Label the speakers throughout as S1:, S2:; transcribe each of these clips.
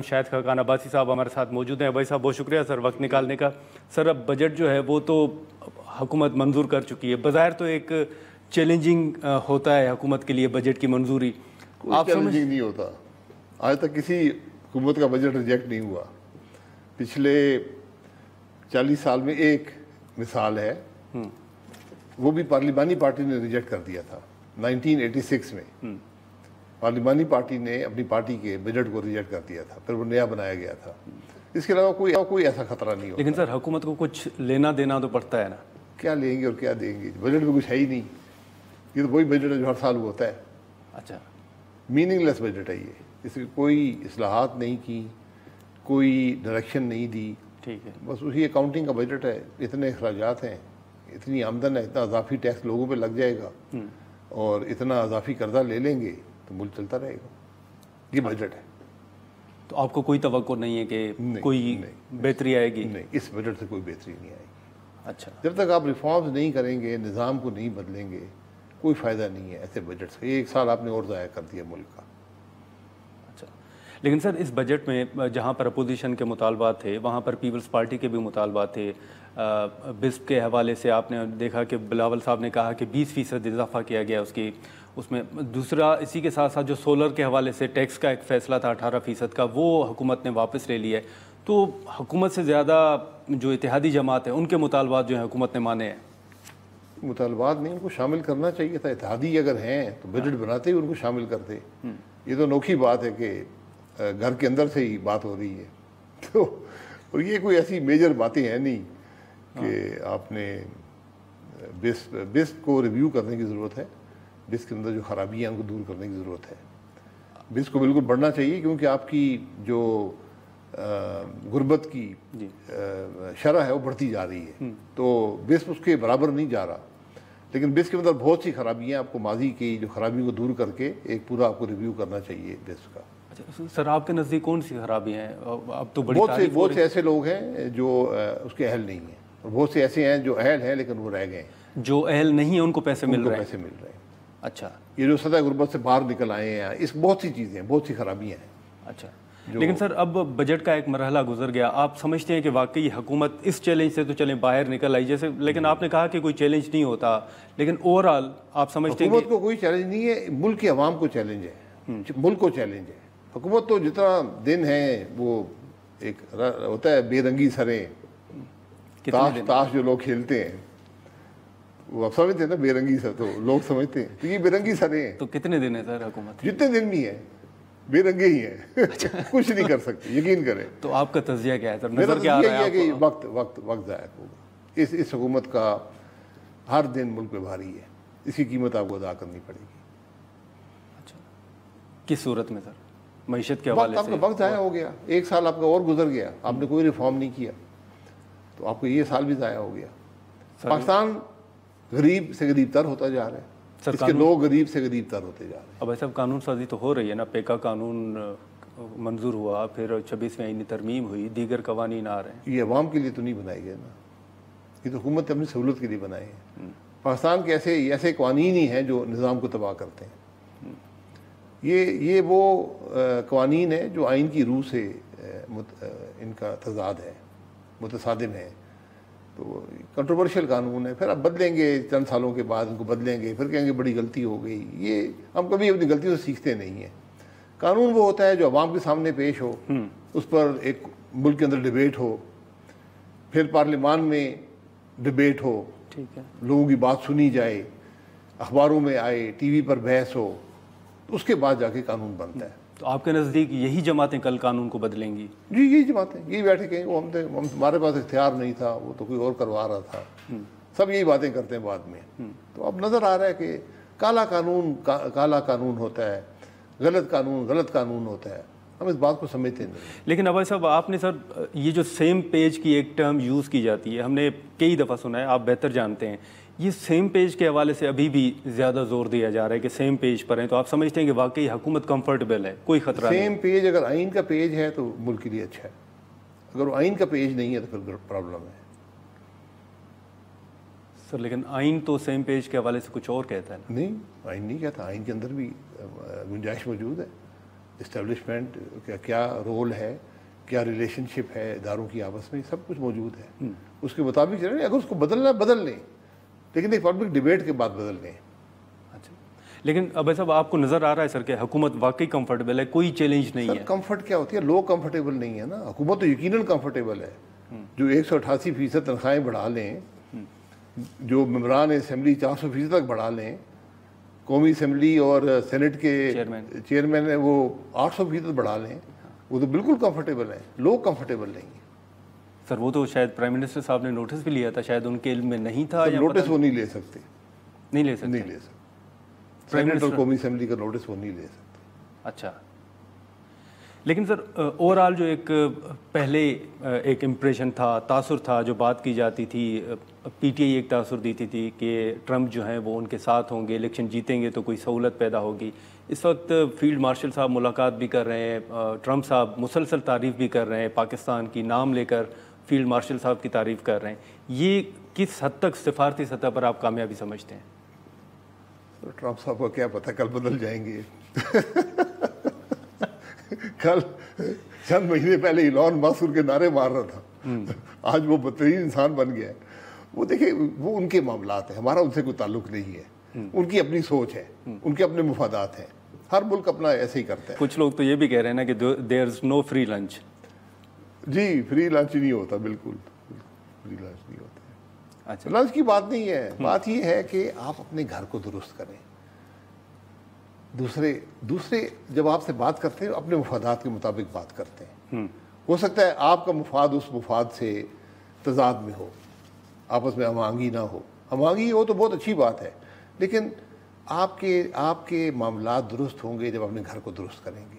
S1: شاہد خاقان عباسی صاحب ہمارے ساتھ موجود ہیں. بھائی صاحب بہت شکریہ سر وقت نکالنے کا. سر اب بجٹ جو ہے وہ تو حکومت منظور کر چکی ہے, بظاہر تو ایک چیلنجنگ ہوتا ہے حکومت کے لیے بجٹ کی منظوری.
S2: آپ چیلنجنگ نہیں ہوتا, آج تک کسی حکومت کا بجٹ ریجیکٹ نہیں ہوا. پچھلے 40 سال میں ایک مثال ہے, وہ بھی پارلیمانی پارٹی نے ریجیکٹ کر دیا تھا 1986 میں. پارلیمانی پارٹی نے اپنی پارٹی کے بجٹ کو ریجیکٹ کر دیا تھا, پھر وہ نیا بنایا گیا تھا. اس کے علاوہ کوئی ایسا خطرہ نہیں ہوتا.
S1: لیکن سر حکومت کو کچھ لینا دینا تو پڑتا ہے نا.
S2: کیا لیں گے اور کیا دیں گے؟ بجٹ میں کچھ ہے ہی نہیں. یہ تو وہی بجٹ ہے جو ہر سال ہوتا ہے.
S1: اچھا,
S2: میننگ لیس بجٹ ہے یہ. اس کی کوئی اصلاحات نہیں کی, کوئی ڈائریکشن نہیں دی.
S1: ٹھیک ہے,
S2: بس اسی اکاؤنٹنگ کا بجٹ ہے. اتنے اخراجات ہیں, اتنی آمدن ہے, اتنا اضافی ٹیکس لوگوں پہ لگ جائے گا اور اتنا اضافی قرضہ لے لیں گے تو ملک چلتا رہے گا. یہ بجٹ ہے.
S1: تو آپ کو کوئی توقع نہیں ہے کہ کوئی بہتری آئے گی؟
S2: نہیں, اس بجٹ سے کوئی بہتری نہیں آئے گی.
S1: اچھا,
S2: جب تک آپ ریفارمز نہیں کریں گے, نظام کو نہیں بدلیں گے, کوئی فائدہ نہیں ہے ایسے بجٹ سے. ایک سال آپ نے اور ضائع کر دیا ملک کا.
S1: اچھا, لیکن سر اس بجٹ میں جہاں پر اپوزیشن کے مطالبات تھے وہاں پر پیپلز پارٹی کے بھی مطالبات تھے. بسپ کے حوالے سے آپ نے دیکھا کہ بلاول صاحب نے کہا کہ 20% اضافہ کیا گیا اس میں. دوسرا اسی کے ساتھ ساتھ جو سولر کے حوالے سے ٹیکس کا ایک فیصلہ تھا 18% کا, وہ حکومت نے واپس لے لیا ہے. تو حکومت سے زیادہ جو اتحادی جماعت ہے ان کے مطالبات جو ہیں حکومت نے مانے ہیں.
S2: مطالبات نہیں, ان کو شامل کرنا چاہیے تھا. اتحادی اگر ہیں تو بجٹ بناتے ہی ان کو شامل کرتے. یہ تو انوکھی بات ہے کہ گھر کے اندر سے ہی بات ہو رہی ہے. تو اور یہ کوئی ایسی میجر باتیں ہیں نہیں کہ آپ نے بسپ کو ریویو کرنے کی ضرورت ہے. بسپ کے اندر جو خرابیاں ہیں ان کو دور کرنے کی ضرورت ہے. بسپ کو بالکل بڑھنا چاہیے کیونکہ آپ کی جو غربت کی شرح ہے وہ بڑھتی جا رہی ہے. تو بسپ اس کے برابر نہیں جا رہا, لیکن بسپ کے اندر بہت سی خرابیاں, آپ کو ماضی کی جو خرابیوں کو دور کر کے ایک پورا آپ کو ریویو کرنا چاہیے بسپ کا.
S1: سر آپ کے نزدیک کون سی خرابیاں ہیں؟ اب تو
S2: بہت سے ایسے لوگ ہیں جو اس کے اہل نہیں ہیں, اور بہت سے ایسے ہیں جو اہل ہیں لیکن وہ رہ گئے ہیں.
S1: جو اہل نہیں ہیں ان کو پیسے مل رہے
S2: ہیں.
S1: اچھا,
S2: یہ جو سطح غربت سے باہر نکل آئے ہیں, اس بہت سی چیزیں ہیں, بہت سی خرابیاں ہیں.
S1: اچھا, لیکن سر اب بجٹ کا ایک مرحلہ گزر گیا, آپ سمجھتے ہیں کہ واقعی حکومت اس چیلنج سے تو چلیں باہر نکل آئی جیسے, لیکن آپ نے کہا کہ کوئی چیلنج نہیں ہوتا, لیکن اوور آل آپ سمجھتے ہیں
S2: حکومت کو کوئی چیلنج نہیں ہے, ملک کے عوام کو چیلنج ہے. ملک کو چیلنج ہے. حکومت تو جتنا دن ہے وہ ایک ہوتا ہے بے رنگی سریں, تاش جو لوگ کھیلتے ہیں وہ آپ سمجھتے ہیں نا, بے رنگی سر تو لوگ سمجھتے ہیں, تو یہ بے رنگی سریں ہیں.
S1: تو کتنے دن ہے سر حکومت؟
S2: جتنے دن بھی ہیں بے رنگے ہی ہیں. کچھ نہیں کر سکتے, یقین کریں.
S1: تو آپ کا تجزیہ کیا ہے سر؟
S2: میرا تجزیہ یہ ہے کہ وقت ضائع ہوگا. اس حکومت کا ہر دن ملک پہ بھاری ہے, اس کی قیمت آپ کو ادا کرنی پڑے گی.
S1: اچھا, کس صورت میں سر؟ معیشت کے حوالے سے
S2: آپ کا وقت ضائع ہو گیا. ایک سال آپ کا اور گزر گیا, آپ نے کوئی ریفارم نہیں کیا, تو آپ کو یہ سال بھی ضائع ہو گیا. پاکستان غریب سے غریب تر ہوتا جا رہا ہے, اس کے لوگ غریب سے غریب تر ہوتے جا رہے ہیں.
S1: اب ایسا قانون سازی تو ہو رہی ہے نا, پیکا قانون منظور ہوا, پھر 26ویں آئینی ترمیم ہوئی, دیگر قوانین آ رہے ہیں. یہ
S2: عوام کے لیے تو نہیں بنائے گئے نا, یہ تو حکومت اپنی سہولت کے لیے بنائے ہیں. پاکستان کے ایسے قوانین ہی ہیں جو نظام کو تباہ کرتے ہیں. یہ وہ قوانین ہیں جو آئین کی روح سے ان کا تضاد ہے, متصادم ہے. تو کنٹروورشل قانون ہے, پھر آپ بدلیں گے چند سالوں کے بعد, ان کو بدلیں گے, پھر کہیں گے بڑی غلطی ہو گئی. یہ ہم کبھی اپنی غلطیوں سے سیکھتے نہیں ہیں. قانون وہ ہوتا ہے جو عوام کے سامنے پیش ہو, اس پر ایک ملک کے اندر ڈیبیٹ ہو, پھر پارلیمان میں ڈیبیٹ ہو,
S1: ٹھیک ہے,
S2: لوگوں کی بات سنی جائے, اخباروں میں آئے, ٹی وی پر بحث ہو, اس کے بعد جا کے قانون بنتا ہے.
S1: تو آپ کے نزدیک یہی جماعتیں کل قانون کو بدلیں گی؟
S2: جی یہی جماعتیں, یہی بیٹھے کہیں وہ ہمارے پاس اختیار نہیں تھا, وہ تو کوئی اور کروا رہا تھا. سب یہی باتیں کرتے ہیں بعد میں. تو اب نظر آ رہا ہے کہ کالا قانون ہوتا ہے, غلط قانون ہوتا ہے. ہم اس بات کو سمجھتے نہیں.
S1: لیکن ابھی صاحب آپ نے سر یہ جو سیم پیج کی ایک ٹرم یوز کی جاتی ہے, ہم نے کئی دفعہ سنا ہے, آپ بہتر جانتے ہیں, یہ سیم پیج کے حوالے سے ابھی بھی زیادہ زور دیا جا رہا ہے کہ سیم پیج پر ہیں. تو آپ سمجھتے ہیں کہ واقعی حکومت کمفرٹیبل ہے, کوئی خطرہ نہیں؟
S2: سیم پیج اگر آئین کا پیج ہے تو ملک کے لیے اچھا ہے, اگر وہ آئین کا پیج نہیں ہے تو پھر پرابلم ہے.
S1: سر لیکن آئین تو سیم پیج کے حوالے سے کچھ اور کہتا ہے نا.
S2: نہیں, آئین نہیں کہتا. آئین کے اندر بھی گنجائش موجود ہے. اسٹیبلشمنٹ کا کیا رول ہے, کیا ریلیشن شپ ہے اداروں کی آپس میں, سب کچھ موجود ہے. اس کے مطابق چلیں. اگر اس کو بدلنا ہے بدل لیں, لیکن ایک پبلک ڈبیٹ کے بعد بدل لیں.
S1: اچھا, لیکن اب صاحب آپ کو نظر آ رہا ہے سر کہ حکومت واقعی کمفرٹیبل ہے, کوئی چیلنج نہیں ہے؟
S2: کمفرٹ کیا ہوتی ہے؟ لوگ کمفرٹیبل نہیں ہے نا. حکومت تو یقیناً کمفرٹیبل ہے. جو 188% تنخواہیں بڑھا لیں, جو ممبران اسمبلی 400% تک بڑھا لیں, قومی اسمبلی اور سینٹ کے چیئرمین ہیں وہ 800% بڑھا لیں, وہ تو بالکل کمفرٹیبل ہیں. لوگ کمفرٹیبل نہیں ہیں.
S1: سر وہ تو شاید پرائم منسٹر صاحب نے نوٹس بھی لیا تھا, شاید ان کے علم میں نہیں تھا.
S2: نوٹس وہ نہیں لے سکتے,
S1: نہیں لے سکتے.
S2: سینٹ اور قومی اسمبلی کا نوٹس وہ نہیں لے سکتے.
S1: اچھا, لیکن سر اوور آل جو ایک پہلے ایک امپریشن تھا, تاثر تھا, جو بات کی جاتی تھی, پی ٹی آئی ایک تاثر دیتی تھی کہ ٹرمپ جو ہیں وہ ان کے ساتھ ہوں گے, الیکشن جیتیں گے تو کوئی سہولت پیدا ہوگی. اس وقت فیلڈ مارشل صاحب ملاقات بھی کر رہے ہیں, ٹرمپ صاحب مسلسل تعریف بھی کر رہے ہیں, پاکستان کی نام لے کر فیلڈ مارشل صاحب کی تعریف کر رہے ہیں. یہ کس حد تک سفارتی سطح پر آپ کامیابی سمجھتے ہیں؟
S2: ٹرمپ صاحب کو کیا پتہ, کل بدل جائیں گے. کل چند مہینے پہلے ایلون ماسک کے نعرے مار رہا تھا, آج وہ بدترین انسان بن گیا ہے. وہ دیکھیں, وہ ان کے معاملات ہیں, ہمارا ان سے کوئی تعلق نہیں ہے. ان کی اپنی سوچ ہے, ان کے اپنے مفادات ہیں. ہر ملک اپنا ایسے ہی کرتا ہے.
S1: کچھ لوگ تو یہ بھی کہہ رہے ہیں نا کہ دیر از نو فری لنچ.
S2: جی, فری لنچ نہیں ہوتا, بالکل فری لنچ نہیں ہوتا. اچھا, لنچ کی بات نہیں ہے. بات یہ ہے کہ آپ اپنے گھر کو درست کریں. دوسرے جب آپ سے بات کرتے ہیں اپنے مفادات کے مطابق بات کرتے ہیں. ہو سکتا ہے آپ کا مفاد اس مفاد سے تضاد میں ہو, آپس میں ہم آہنگی نہ ہو. ہم آہنگی ہو تو بہت اچھی بات ہے, لیکن آپ کے معاملات درست ہوں گے جب اپنے گھر کو درست کریں گے.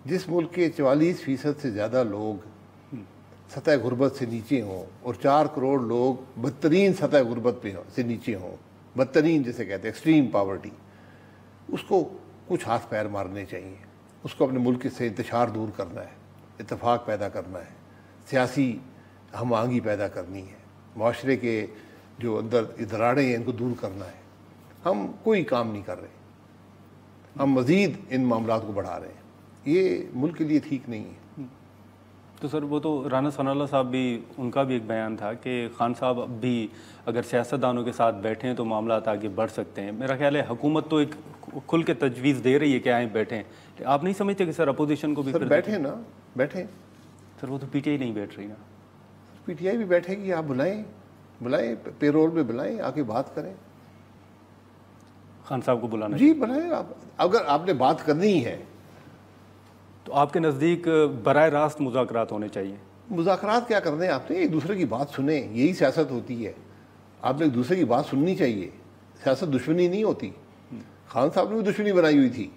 S2: جس ملک کے 44% سے زیادہ لوگ سطح غربت سے نیچے ہوں اور 4 کروڑ لوگ بدترین سطح غربت پہ سے نیچے ہوں, بدترین جسے کہتے ہیں ایکسٹریم پاورٹی, اس کو کچھ ہاتھ پیر مارنے چاہیے. اس کو اپنے ملک سے انتشار دور کرنا ہے, اتفاق پیدا کرنا ہے, سیاسی ہم آہنگی پیدا کرنی ہے, معاشرے کے جو اندر دراڑیں ہیں ان کو دور کرنا ہے. ہم کوئی کام نہیں کر رہے, ہم مزید ان معاملات کو بڑھا رہے ہیں. یہ ملک کے لیے ٹھیک نہیں ہے.
S1: تو سر وہ تو رانا ثناء اللہ صاحب بھی, ان کا بھی ایک بیان تھا کہ خان صاحب اب بھی اگر سیاستدانوں کے ساتھ بیٹھیں تو معاملات آگے بڑھ سکتے ہیں. میرا خیال ہے حکومت تو ایک کھل کے تجویز دے رہی ہے کہ آئیں بیٹھیں. آپ نہیں سمجھتے کہ سر اپوزیشن کو بھی
S2: سر بیٹھیں نا, بیٹھیں.
S1: سر وہ تو پی ٹی آئی نہیں بیٹھ رہی نا.
S2: پی ٹی آئی بھی بیٹھے گی. آپ بلائیں پے رول پہ بلائیں, آ کے بات کریں.
S1: خان صاحب کو بلانا
S2: جی بلائیں. اگر آپ نے بات کرنی ہے
S1: تو آپ کے نزدیک براہ راست مذاکرات ہونے چاہیے.
S2: مذاکرات کیا کرنے ہیں آپ نے, ایک دوسرے کی بات سنیں. یہی سیاست ہوتی ہے. آپ نے ایک دوسرے کی بات سننی چاہیے. سیاست دشمنی نہیں ہوتی. خان صاحب نے بھی دشمنی بنائی ہوئی تھی.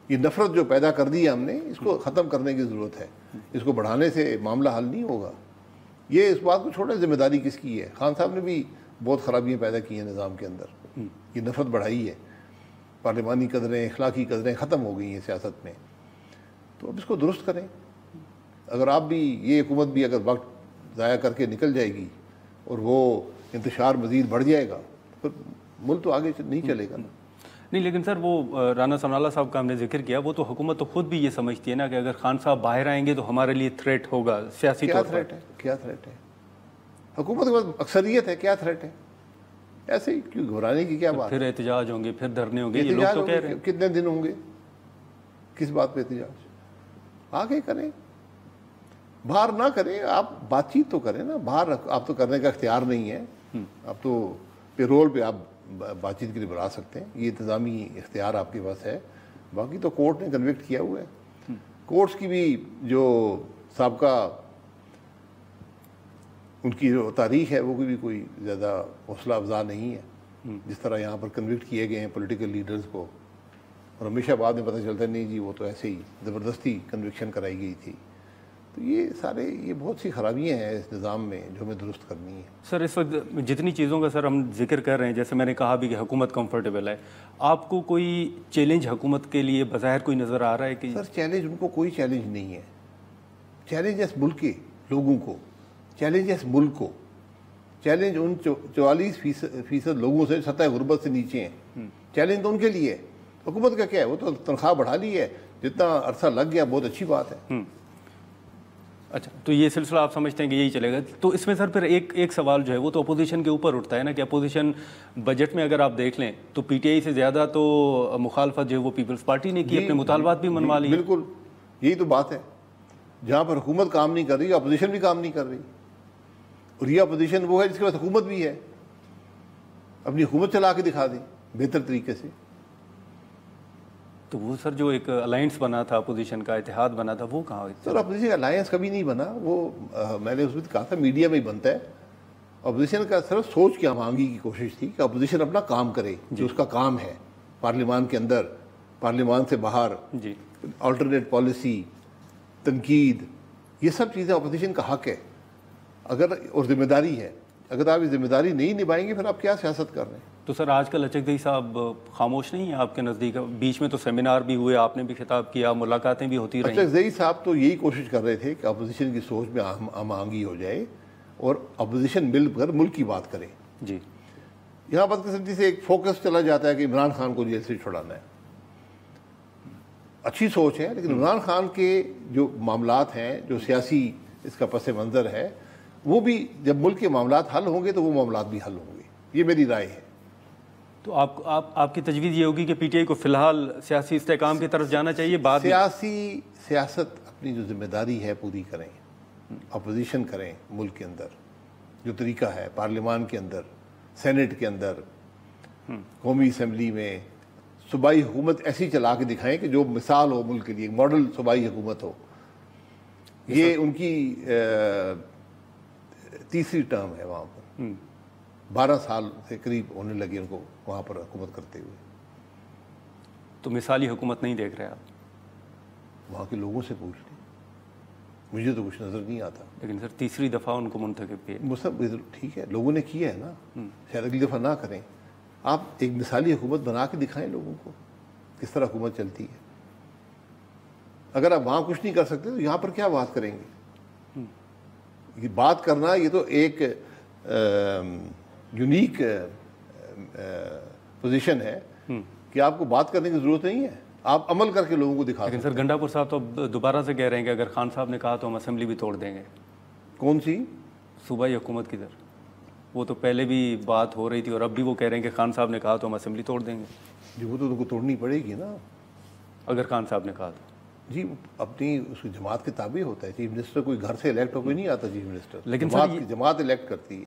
S2: یہ نفرت جو پیدا کر دی ہے ہم نے, اس کو ختم کرنے کی ضرورت ہے. اس کو بڑھانے سے معاملہ حل نہیں ہوگا. یہ اس بات کو چھوڑیں ذمہ داری کس کی ہے. خان صاحب نے بھی بہت خرابیاں پیدا کی ہیں نظام کے اندر. یہ نفرت بڑھائی ہے. پارلیمانی قدریں, اخلاقی قدریں ختم ہو گئی ہیں سیاست میں. تو اب اس کو درست کریں. اگر آپ بھی, یہ حکومت بھی اگر وقت ضائع کر کے نکل جائے گی اور وہ انتشار مزید بڑھ جائے گا, پھر ملک تو آگے نہیں چلے گا نا.
S1: نہیں, لیکن سر وہ رانا ثناء اللہ صاحب کا ہم نے ذکر کیا, وہ تو حکومت تو خود بھی یہ سمجھتی ہے نا کہ اگر خان صاحب باہر آئیں گے تو ہمارے لیے تھریٹ ہوگا سیاسی طور پر.
S2: کیا تھریٹ ہے؟ حکومت کے پاس اکثریت ہے, کیا تھریٹ ہے؟ ایسے ہی کیوں گھبرانے کی کیا بات؟
S1: پھر احتجاج ہوں گے, پھر دھرنے ہوں گے. یہ لوگ تو کہہ رہے ہیں.
S2: کتنے دن ہوں گے؟ کس بات پہ احتجاج؟ آگے کریں, باہر نہ کریں. آپ بات چیت تو کریں نا. باہر آپ تو کرنے کا اختیار نہیں ہے. آپ تو پے رول پہ آپ بات چیت کے لیے بلا سکتے ہیں. یہ انتظامی اختیار آپ کے پاس ہے. باقی تو کورٹ نے کنوکٹ کیا ہوا ہے. کورٹس کی بھی جو سابقہ ان کی جو تاریخ ہے وہ بھی کوئی زیادہ حوصلہ افزا نہیں ہے. جس طرح یہاں پر کنوکٹ کیے گئے ہیں پولیٹیکل لیڈرز کو, اور ہمیشہ بعد میں پتہ چلتا ہے نہیں جی وہ تو ایسے ہی زبردستی کنوکشن کرائی گئی تھی. تو یہ بہت سی خرابیاں ہیں اس نظام میں جو ہمیں درست کرنی ہے.
S1: سر اس وقت جتنی چیزوں کا سر ہم ذکر کر رہے ہیں, جیسے میں نے کہا بھی کہ حکومت کمفرٹیبل ہے, آپ کو کوئی چیلنج حکومت کے لیے بظاہر کوئی نظر آ رہا ہے کہ؟
S2: سر چیلنج ان کو کوئی چیلنج نہیں ہے. چیلنج اس ملک کے لوگوں کو, چیلنج اس ملک کو, چیلنج ان 44% لوگوں سے سطح غربت سے نیچے ہیں. چیلنج تو ان کے لیے ہے. حکومت کا کیا ہے, وہ تو تنخواہ بڑھا لی ہے, جتنا عرصہ لگ گیا بہت اچھی بات ہے.
S1: اچھا، تو یہ سلسلہ آپ سمجھتے ہیں کہ یہی چلے گا. تو اس میں سر پھر ایک سوال جو ہے وہ تو اپوزیشن کے اوپر اٹھتا ہے نا کہ اپوزیشن بجٹ میں اگر آپ دیکھ لیں تو پی ٹی آئی سے زیادہ تو مخالفت جو ہے وہ پیپلز پارٹی نے کی، اپنے مطالبات بھی منوا لیے.
S2: بالکل یہی تو بات ہے. جہاں پر حکومت کام نہیں کر رہی اپوزیشن بھی کام نہیں کر رہی. اور یہ اپوزیشن وہ ہے جس کے پاس حکومت بھی ہے، اپنی حکومت چلا کے دکھا دیں بہتر طریقے سے.
S1: تو وہ سر جو ایک الائنس بنا تھا، اپوزیشن کا اتحاد بنا تھا، وہ کہاں؟
S2: سر اپوزیشن الائنس کبھی نہیں بنا. وہ میں نے اس وقت کہا تھا میڈیا میں ہی بنتا ہے. اپوزیشن کا صرف سوچ کے ہمانگی کی کوشش تھی کہ اپوزیشن اپنا کام کرے جو اس کا کام ہے، پارلیمان کے اندر، پارلیمان سے باہر،
S1: جی،
S2: آلٹرنیٹ پالیسی، تنقید، یہ سب چیزیں اپوزیشن کا حق ہے اگر، اور ذمہ داری ہے. اگر آپ یہ ذمہ داری نہیں نبھائیں گے پھر آپ کیا سیاست کر رہے ہیں؟
S1: تو سر آج کل اچک دئی صاحب خاموش نہیں ہیں آپ کے نزدیک؟ بیچ میں تو سیمینار بھی ہوئے، آپ نے بھی خطاب کیا، ملاقاتیں بھی ہوتی رہیں.
S2: اچک زئی صاحب تو یہی کوشش کر رہے تھے کہ اپوزیشن کی سوچ میں ہم آہنگی ہو جائے اور اپوزیشن مل کر ملک کی بات کرے.
S1: جی،
S2: یہاں بدقسمتی سے ایک فوکس چلا جاتا ہے کہ عمران خان کو جیل سے چھڑانا ہے. اچھی سوچ ہے، لیکن عمران خان کے جو معاملات ہیں، جو سیاسی اس کا پس منظر ہے، وہ بھی جب ملک کے معاملات حل ہوں گے تو وہ معاملات بھی حل ہوں گے. یہ میری رائے ہے.
S1: تو آپ کی تجویز یہ ہوگی کہ پی ٹی آئی کو فی الحال سیاسی استحکام کی طرف جانا چاہیے، بعد
S2: سیاست اپنی جو ذمہ داری ہے پوری کریں، اپوزیشن کریں ملک کے اندر جو طریقہ ہے، پارلیمان کے اندر، سینٹ کے اندر، قومی اسمبلی میں صوبائی حکومت ایسی چلا کے دکھائیں کہ جو مثال ہو ملک کے لیے، ماڈل صوبائی حکومت ہو. یہ ان کی تیسری ٹرم ہے وہاں پر. 12 سال سے قریب ہونے لگے ان کو وہاں پر حکومت کرتے ہوئے.
S1: تو مثالی حکومت نہیں دیکھ رہے آپ؟
S2: وہاں کے لوگوں سے پوچھ لیں، مجھے تو کچھ نظر نہیں آتا.
S1: لیکن سر تیسری دفعہ ان کو منتخب کیا.
S2: وہ سب ٹھیک ہے، لوگوں نے کیا ہے نا، شاید اگلی دفعہ نہ کریں. آپ ایک مثالی حکومت بنا کے دکھائیں لوگوں کو کس طرح حکومت چلتی ہے. اگر آپ وہاں کچھ نہیں کر سکتے تو یہاں پر کیا بات کریں گے؟ یہ بات کرنا یہ تو ایک یونیک پوزیشن ہے کہ آپ کو بات کرنے کی ضرورت نہیں ہے، آپ عمل کر کے لوگوں کو دکھا.
S1: لیکن سر گنڈا پور صاحب تو دوبارہ سے کہہ رہے ہیں کہ اگر خان صاحب نے کہا تو ہم اسمبلی بھی توڑ دیں گے.
S2: کون سی
S1: صوبائی حکومت کی سر؟ وہ تو پہلے بھی بات ہو رہی تھی اور اب بھی وہ کہہ رہے ہیں کہ خان صاحب نے کہا تو ہم اسمبلی توڑ دیں گے.
S2: جی وہ تو ان کو توڑنی پڑے گی نا
S1: اگر خان صاحب نے کہا تو.
S2: جی اپنی اس کی جماعت کے تابع ہوتا ہے. چیف منسٹر کوئی گھر سے الیکٹ ہو کوئی نہیں آتا چیف منسٹر،
S1: لیکن
S2: جماعت الیکٹ کرتی ہے.